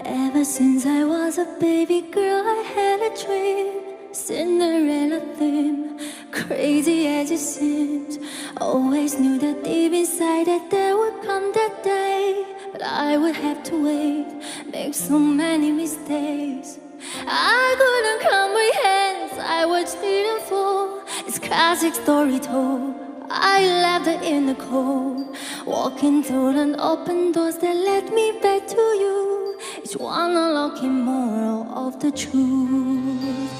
Ever since I was a baby girl, I had a dream, Cinderella theme, crazy as it seems. Always knew that deep inside that there would come that day, but I would have to wait, make so many mistakes. I couldn't comprehend, I watched it unfold, this classic story told. I left it in the cold, walking through an open doors that led me back to you, each one unlocking moral of the truth.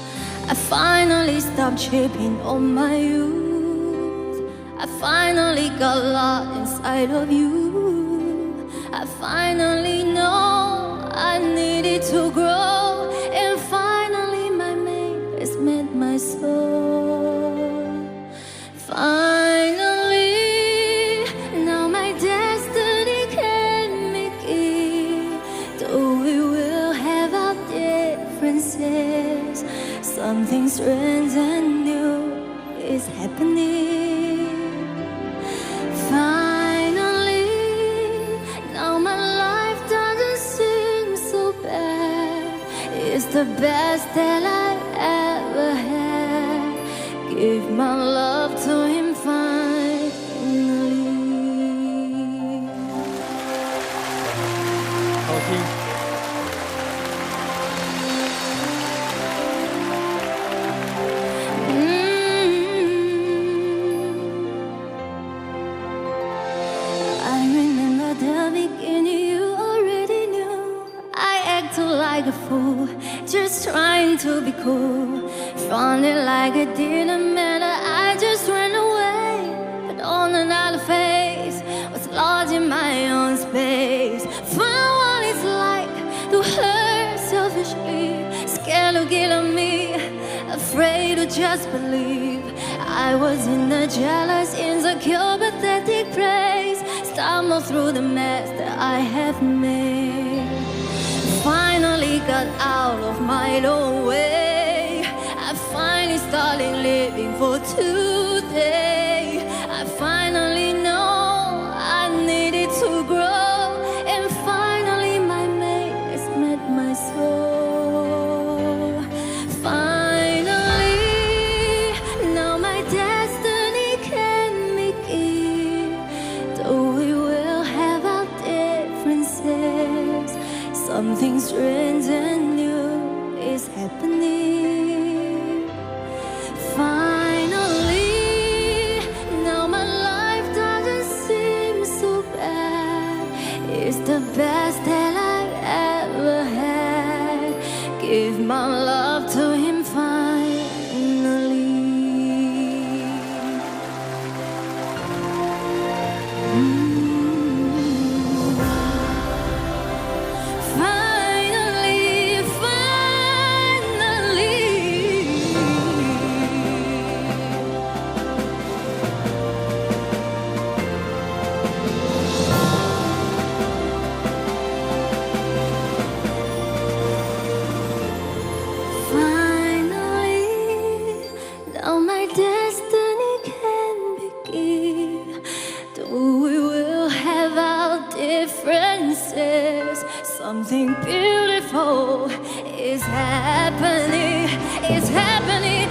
I finally stopped shaping on my youth, I finally got lost inside of you, I finally know I needed to grow, and finally my mate has met my soul. Finally, now my destiny can begin. Though we will have our differences, something strange and new is happening. Finally, now my life doesn't seem so bad. It's the best that I ever had. Give my love to him finally. 好听。I remember the beginning, you already knew. I acted like a fool, just trying to be cool. Found it like it didn't matter, I just ran away. But on another face, was lost in my own space. Found what it's like to hurt selfishly, scared to get on me, afraid to just believe. I was in a jealous, insecure, pathetic place, stumbled through the mess that I have made. Finally got out of my own way, I finally started living for today. I finally know I needed to grow, and finally my mate has met my soul. Finally, now my destiny can begin. Though we will have our differences, something strange and new is happening. Finally, now my life doesn't seem so bad. It's the best that I've ever had. Give my love to him finally. Finally, finally. Finally, now my destiny can begin. Though we will have our differences, something beautiful is happening. It's happening.